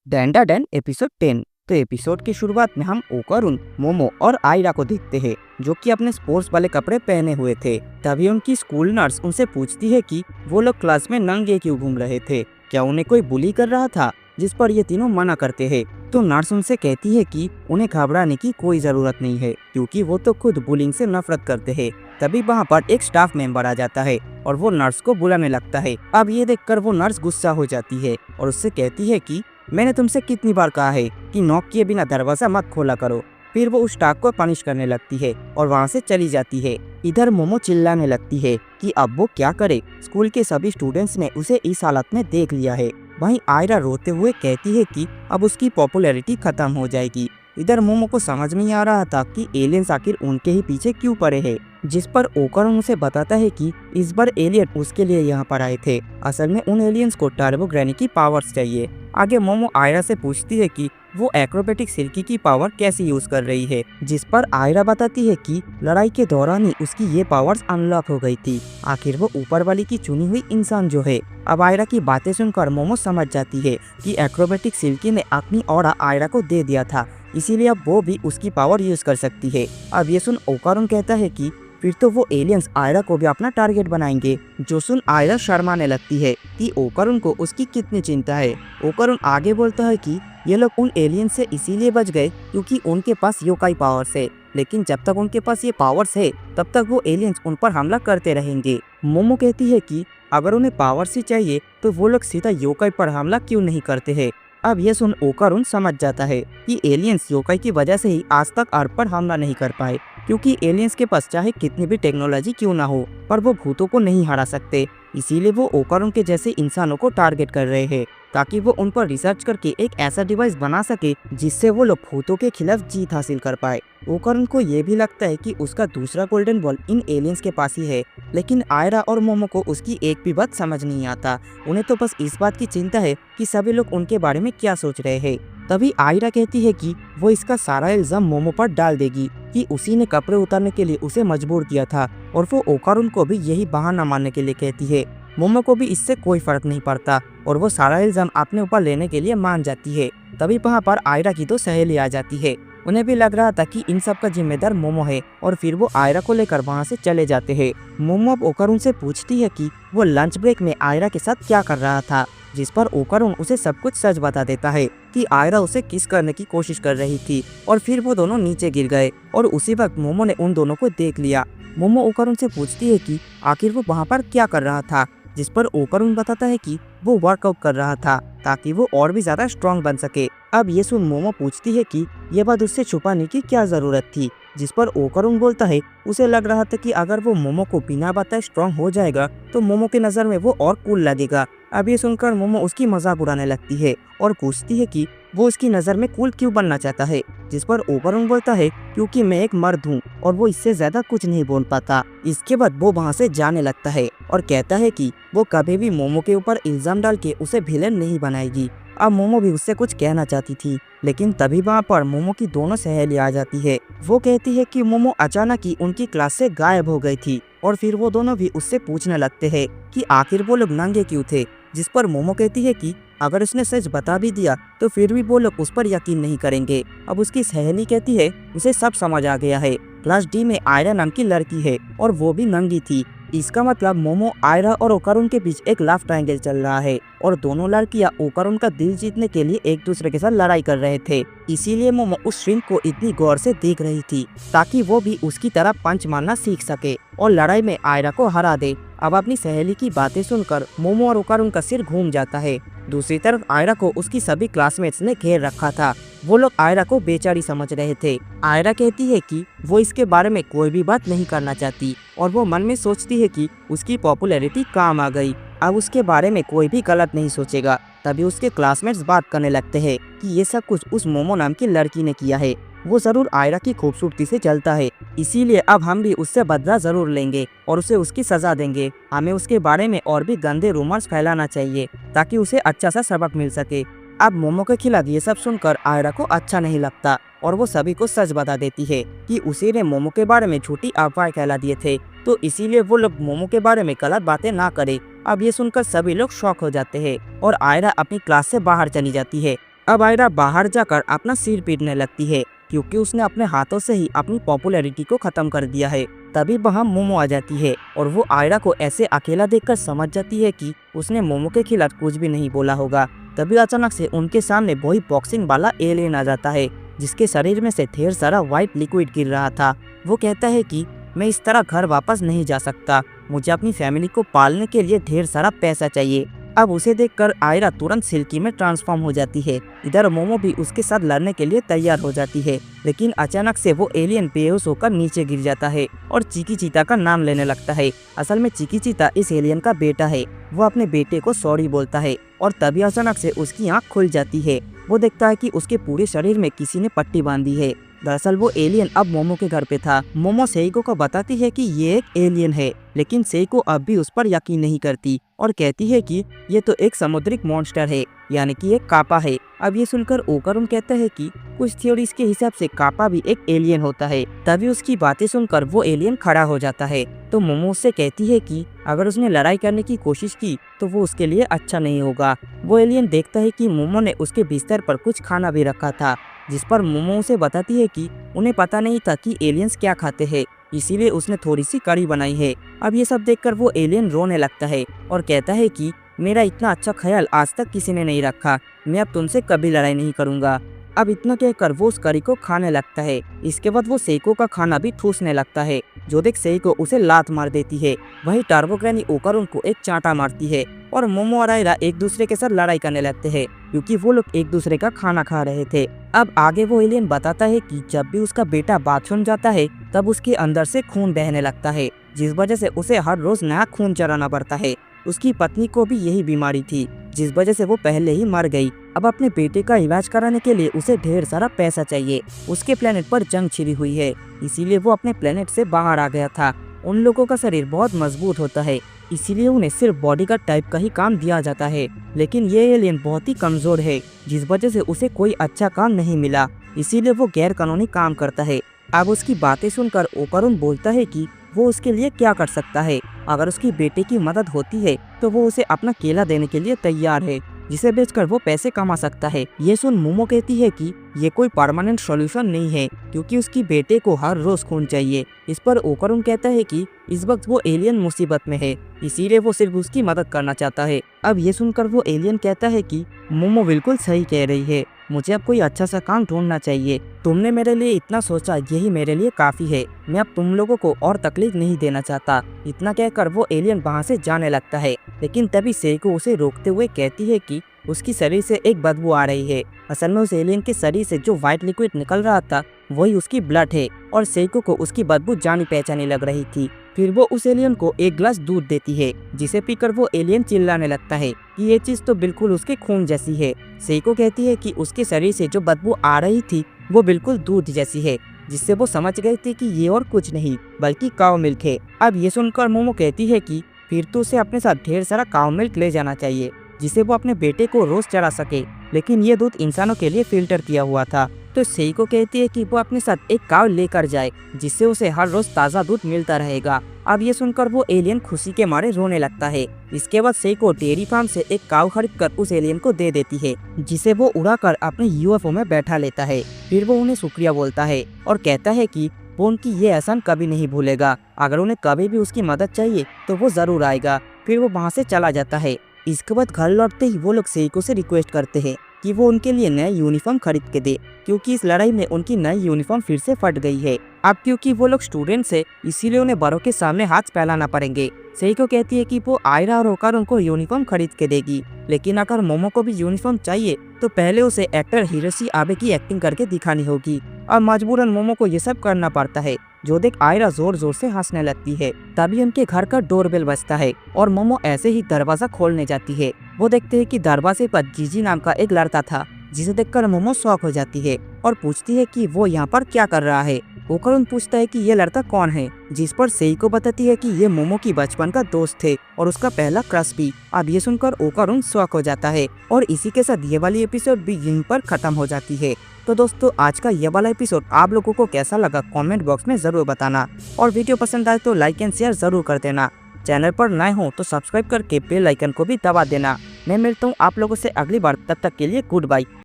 डैंडा Dan episode 10। तो episode की शुरुआत में हम ओकारुन, मोमो और आयरा को देखते हैं जो कि अपने स्पोर्ट्स वाले कपड़े पहने हुए थे। तभी उनकी स्कूल नर्स उनसे पूछती है कि वो लोग क्लास में नंगे क्यों घूम रहे थे, क्या उन्हें कोई बुली कर रहा था। जिस पर ये तीनों मना करते हैं। तो नर्स उनसे कहती है कि उन्हें घबराने की कोई जरूरत नहीं है क्योंकि वो तो खुद बुलिंग से नफरत करते हैं। तभी वहाँ पर एक स्टाफ मेंबर आ जाता है और वो नर्स को बुलाने लगता है। अब ये देखकर वो नर्स गुस्सा हो जाती है और उससे कहती है कि मैंने तुमसे कितनी बार कहा है कि नॉक किए बिना दरवाजा मत खोला करो। फिर वो उस स्टाफ को पनिश करने लगती है और वहाँ से चली जाती है। इधर मोमो चिल्लाने लगती है कि अब वो क्या करे, स्कूल के सभी स्टूडेंट्स ने उसे इस हालत में देख लिया है। वहीं आयरा रोते हुए कहती है कि अब उसकी पॉपुलैरिटी खत्म हो जाएगी। इधर मोमो को समझ में आ रहा था कि एलियंस आखिर उनके ही पीछे क्यों पड़े हैं। जिस पर ओकारुन उसे बताता है कि इस बार एलियन उसके लिए यहाँ पर आए थे। असल में उन एलियंस को टर्बो ग्रैनी की पावर्स चाहिए। आगे मोमो आयरा से पूछती है कि वो एक्रोबेटिक सिल्की की पावर कैसे यूज कर रही है। जिस पर आयरा बताती है कि लड़ाई के दौरान ही उसकी ये पावर्स अनलॉक हो गई थी। आखिर वो ऊपर वाली की चुनी हुई इंसान जो है। अब आयरा की बातें सुनकर मोमो समझ जाती है कि एक्रोबेटिक सिल्की ने अपनी ऑरा आयरा को दे दिया था, इसीलिए अब वो भी उसकी पावर यूज कर सकती है। अब ये सुन ओकारुन कहता है कि फिर तो वो एलियंस आयरा को भी अपना टारगेट बनाएंगे। जो सुन आयरा शर्माने लगती है कि ओकारुन को उसकी कितनी चिंता है। ओकारुन आगे बोलता है कि ये लोग उन एलियंस से इसीलिए बच गए क्योंकि उनके पास योकाई पावर्स है, लेकिन जब तक उनके पास ये पावर्स है तब तक वो एलियंस उन पर हमला करते रहेंगे। मोमो कहती है कि अगर उन्हें पावर्स ही चाहिए तो वो लोग सीधा योकाई पर हमला क्यों नहीं करते हैं। अब ये सुन ओकारुन समझ जाता है कि एलियंस योकाई की वजह से ही आज तक अर्थ पर हमला नहीं कर पाए, क्योंकि एलियंस के पास चाहे कितनी भी टेक्नोलॉजी क्यों ना हो पर वो भूतों को नहीं हरा सकते। इसीलिए वो ओकारुन के जैसे इंसानों को टारगेट कर रहे हैं ताकि वो उन पर रिसर्च करके एक ऐसा डिवाइस बना सके जिससे वो लोग भूतों के खिलाफ जीत हासिल कर पाए। ओकारुन को ये भी लगता है कि उसका दूसरा गोल्डन बॉल इन एलियंस के पास ही है, लेकिन आयरा और मोमो को उसकी एक भी बात समझ नहीं आता। उन्हें तो बस इस बात की चिंता है कि सभी लोग उनके बारे में क्या सोच रहे हैं। तभी आयरा कहती है कि वो इसका सारा इल्जाम मोमो पर डाल देगी कि उसी ने कपड़े उतारने के लिए उसे मजबूर किया था, और वो ओकारुन को भी यही बहाना मानने के लिए कहती है। मोमो को भी इससे कोई फर्क नहीं पड़ता और वो सारा इल्जाम अपने ऊपर लेने के लिए मान जाती है। तभी वहाँ पर आयरा की तो सहेली आ जाती है। उन्हें भी लग रहा था कि इन सब का जिम्मेदार मोमो है और फिर वो आयरा को लेकर वहाँ से चले जाते हैं। मोमो अब ओकारुन से पूछती है कि वो लंच ब्रेक में आयरा के साथ क्या कर रहा था, जिस पर ओकारुन उसे सब कुछ सच बता देता है कि आयरा उसे किस करने की कोशिश कर रही थी और फिर वो दोनों नीचे गिर गए और उसी वक्त मोमो ने उन दोनों को देख लिया। मोमो ओकारुन से पूछती है कि आखिर वो वहाँ पर क्या कर रहा था, जिस पर ओकारुन बताता है कि वो वर्कआउट कर रहा था ताकि वो और भी ज्यादा स्ट्रांग बन सके। अब ये सुन मोमो पूछती है कि ये बात उससे छुपाने की क्या जरूरत थी, जिस पर ओकारुन बोलता है उसे लग रहा था कि अगर वो मोमो को बिना बताए स्ट्रांग हो जाएगा तो मोमो की नज़र में वो और कूल लगेगा। अब ये सुनकर मोमो उसकी मजाक उड़ाने लगती है और पूछती है कि वो उसकी नज़र में कूल क्यों बनना चाहता है, जिस पर ओकारुन बोलता है क्योंकि मैं एक मर्द हूँ और वो इससे ज्यादा कुछ नहीं बोल पाता। इसके बाद वो वहाँ से जाने लगता है और कहता है कि वो कभी भी मोमो के ऊपर इल्जाम डाल के उसे विलेन नहीं बनाएगी। अब मोमो भी उससे कुछ कहना चाहती थी, लेकिन तभी वहाँ पर मोमो की दोनों सहेली आ जाती है। वो कहती है कि मोमो अचानक ही उनकी क्लास से गायब हो गई थी और फिर वो दोनों भी उससे पूछने लगते हैं कि आखिर वो लोग नंगे क्यों थे, जिस पर मोमो कहती है कि अगर उसने सच बता भी दिया तो फिर भी वो लोग उस पर यकीन नहीं करेंगे। अब उसकी सहेली कहती है उसे सब समझ आ गया है, क्लास डी में आयरा नाम की लड़की है और वो भी नंगी थी। इसका मतलब मोमो, आयरा और ओकारुन के बीच एक लव ट्रायंगल चल रहा है और दोनों लड़कियां ओकारुन का दिल जीतने के लिए एक दूसरे के साथ लड़ाई कर रहे थे। इसीलिए मोमो उस श्रिम्प को इतनी गौर से देख रही थी ताकि वो भी उसकी तरह पंच मारना सीख सके और लड़ाई में आयरा को हरा दे। अब अपनी सहेली की बातें सुनकर मोमो और ओकारुन का सिर घूम जाता है। दूसरी तरफ आयरा को उसकी सभी क्लासमेट्स ने घेर रखा था। वो लोग आयरा को बेचारी समझ रहे थे। आयरा कहती है कि वो इसके बारे में कोई भी बात नहीं करना चाहती और वो मन में सोचती है कि उसकी पॉपुलैरिटी काम आ गई, अब उसके बारे में कोई भी गलत नहीं सोचेगा। तभी उसके क्लासमेट्स बात करने लगते हैं कि ये सब कुछ उस मोमो नाम की लड़की ने किया है, वो जरूर आयरा की खूबसूरती से जलता है, इसीलिए अब हम भी उससे बदला जरूर लेंगे और उसे उसकी सजा देंगे। हमें उसके बारे में और भी गंदे रूमर्स फैलाना चाहिए ताकि उसे अच्छा सा सबक मिल सके। अब मोमो के खिलाफ ये सब सुनकर आयरा को अच्छा नहीं लगता और वो सभी को सच बता देती है कि उसी ने मोमो के बारे में झूठी अफवाह फैला दिए थे, तो इसीलिए वो लोग मोमो के बारे में गलत बातें ना करे। अब ये सुनकर सभी लोग शॉक हो जाते हैं और आयरा अपनी क्लास से बाहर चली जाती है। अब आयरा बाहर जाकर अपना सिर पीटने लगती है क्योंकि उसने अपने हाथों से ही अपनी पॉपुलैरिटी को खत्म कर दिया है। तभी वहाँ मोमो आ जाती है और वो आयरा को ऐसे अकेला देखकर समझ जाती है कि उसने मोमो के खिलाफ कुछ भी नहीं बोला होगा। तभी अचानक से उनके सामने वही बॉक्सिंग वाला एलियन आ जाता है जिसके शरीर में से ढेर सारा व्हाइट लिक्विड गिर रहा था। वो कहता है कि मैं इस तरह घर वापस नहीं जा सकता, मुझे अपनी फैमिली को पालने के लिए ढेर सारा पैसा चाहिए। अब उसे देखकर आयरा तुरंत सिल्की में ट्रांसफॉर्म हो जाती है। इधर मोमो भी उसके साथ लड़ने के लिए तैयार हो जाती है, लेकिन अचानक से वो एलियन बेहोश होकर नीचे गिर जाता है और चिकी चीता का नाम लेने लगता है। असल में चिकी चीता इस एलियन का बेटा है। वो अपने बेटे को सॉरी बोलता है और तभी अचानक से उसकी आँख खुल जाती है। वो देखता है कि उसके पूरे शरीर में किसी ने पट्टी बांधी है। दरअसल वो एलियन अब मोमो के घर पे था। मोमो सेइको को बताती है कि ये एक एलियन है, लेकिन सेइको अब भी उस पर यकीन नहीं करती और कहती है कि ये तो एक समुद्रिक मॉन्स्टर है, यानी कि एक कापा है। अब ये सुनकर ओकारुन कहता है कि कुछ थ्योरीज के हिसाब से कापा भी एक एलियन होता है। तभी उसकी बातें सुनकर वो एलियन खड़ा हो जाता है। तो मोमो उससे कहती है कि अगर उसने लड़ाई करने की कोशिश की तो वो उसके लिए अच्छा नहीं होगा। वो एलियन देखता है कि मोमो ने उसके बिस्तर पर कुछ खाना भी रखा था, जिस पर मोमो उसे बताती है कि उन्हें पता नहीं था कि एलियंस क्या खाते हैं, इसीलिए उसने थोड़ी सी कड़ी बनाई है। अब ये सब देखकर वो एलियन रोने लगता है और कहता है कि मेरा इतना अच्छा ख्याल आज तक किसी ने नहीं रखा, मैं अब तुमसे कभी लड़ाई नहीं करूँगा। अब इतना कहकर वो उस करी को खाने लगता है। इसके बाद वो सेइको का खाना भी ठूसने लगता है, जो देख सेइको उसे लात मार देती है। वहीं टर्बो ग्रैनी ओकारुन को एक चांटा मारती है और मोमो और आयरा एक दूसरे के साथ लड़ाई करने लगते हैं क्योंकि वो लोग एक दूसरे का खाना खा रहे थे। अब आगे वो एलियन बताता है कि जब भी उसका बेटा बाथरूम जाता है तब उसके अंदर से खून बहने लगता है, जिस वजह से उसे हर रोज नया खून चढ़ाना पड़ता है। उसकी पत्नी को भी यही बीमारी थी, जिस वजह से वो पहले ही मर गई। अब अपने बेटे का इलाज कराने के लिए उसे ढेर सारा पैसा चाहिए। उसके प्लेनेट पर जंग छिड़ी हुई है, इसीलिए वो अपने प्लेनेट से बाहर आ गया था। उन लोगों का शरीर बहुत मजबूत होता है, इसीलिए उन्हें सिर्फ बॉडीगार्ड टाइप का ही काम दिया जाता है। लेकिन ये एलियन बहुत ही कमजोर है, जिस वजह से उसे कोई अच्छा काम नहीं मिला, इसीलिए वो गैर कानूनी काम करता है। अब उसकी बातें सुनकर ओकारुन बोलता है कि वो उसके लिए क्या कर सकता है। अगर उसकी बेटे की मदद होती है तो वो उसे अपना केला देने के लिए तैयार है, जिसे बेचकर वो पैसे कमा सकता है। ये सुन मोमो कहती है कि ये कोई परमानेंट सॉल्यूशन नहीं है क्योंकि उसकी बेटे को हर रोज खून चाहिए। इस पर ओकारुन कहता है कि इस वक्त वो एलियन मुसीबत में है, इसीलिए वो सिर्फ उसकी मदद करना चाहता है। अब ये सुनकर वो एलियन कहता है कि मोमो बिल्कुल सही कह रही है, मुझे अब कोई अच्छा सा काम ढूंढना चाहिए। तुमने मेरे लिए इतना सोचा, यही मेरे लिए काफी है। मैं अब तुम लोगों को और तकलीफ नहीं देना चाहता। इतना कहकर वो एलियन वहाँ से जाने लगता है, लेकिन तभी सेइको उसे रोकते हुए कहती है कि उसकी शरीर से एक बदबू आ रही है। असल में उस एलियन के शरीर से जो व्हाइट लिक्विड निकल रहा था वही उसकी ब्लड है और सेइको को उसकी बदबू जानी पहचानी लग रही थी। फिर वो उस एलियन को एक गिलास दूध देती है, जिसे पीकर वो एलियन चिल्लाने लगता है कि ये चीज तो बिल्कुल उसके खून जैसी है। सेइको कहती है कि उसके शरीर से जो बदबू आ रही थी वो बिल्कुल दूध जैसी है, जिससे वो समझ गए थे कि ये और कुछ नहीं बल्कि काऊ मिल्क है। अब ये सुनकर मोमो कहती है कि फिर तो उसे अपने साथ ढेर सारा काऊ मिल्क ले जाना चाहिए, जिसे वो अपने बेटे को रोज चढ़ा सके। लेकिन ये दूध इंसानों के लिए फिल्टर किया हुआ था। तो सेइको कहती है कि वो अपने साथ एक काऊ लेकर जाए, जिससे उसे हर रोज ताज़ा दूध मिलता रहेगा। अब ये सुनकर वो एलियन खुशी के मारे रोने लगता है। इसके बाद सेइको डेयरी फार्म से एक काऊ खरीद कर उस एलियन को दे देती है, जिसे वो उड़ाकर अपने यूएफओ में बैठा लेता है। फिर वो उन्हें शुक्रिया बोलता है और कहता है कि वो उनकी ये एहसान कभी नहीं भूलेगा। अगर उन्हें कभी भी उसकी मदद चाहिए तो वो जरूर आएगा। फिर वो वहाँ से चला जाता है। इसके बाद घर लौटते ही वो लोग सेइको से रिक्वेस्ट करते हैं कि वो उनके लिए नया यूनिफॉर्म खरीद के दे, क्योंकि इस लड़ाई में उनकी नई यूनिफॉर्म फिर से फट गई है। अब क्योंकि वो लोग स्टूडेंट्स है, इसीलिए उन्हें बड़ों के सामने हाथ फैलाना पड़ेंगे। सेइको कहती है कि वो आयरा और ओकारुन को यूनिफॉर्म खरीद के देगी, लेकिन अगर मोमो को भी यूनिफॉर्म चाहिए तो पहले उसे एक्टर हिरोशी आबे की एक्टिंग करके दिखानी होगी। अब मजबूरन मोमो को ये सब करना पड़ता है, जो देख आयरा जोर जोर से हंसने लगती है। तभी उनके घर का डोरबेल बजता है और मोमो ऐसे ही दरवाजा खोलने जाती है। वो देखते हैं कि दरवाजे पर जीजी नाम का एक लड़का था, जिसे देखकर मोमो शॉक हो जाती है और पूछती है कि वो यहाँ पर क्या कर रहा है। ओकारुन पूछता है कि ये लड़का कौन है, जिस पर सेइको बताती है कि ये मोमो की बचपन का दोस्त है और उसका पहला क्रश भी। अब ये सुनकर ओकारुन शॉक हो जाता है और इसी के साथ ये वाली एपिसोड भी यहीं पर खत्म हो जाती है। तो दोस्तों, आज का ये वाला एपिसोड आप लोगों को कैसा लगा कमेंट बॉक्स में जरूर बताना, और वीडियो पसंद आए तो लाइक एंड शेयर जरूर कर देना। चैनल पर नए हो तो सब्सक्राइब करके बेल आइकन को भी दबा देना। मैं मिलता हूँ आप लोगों से अगली बार, तब तक के लिए गुड बाय।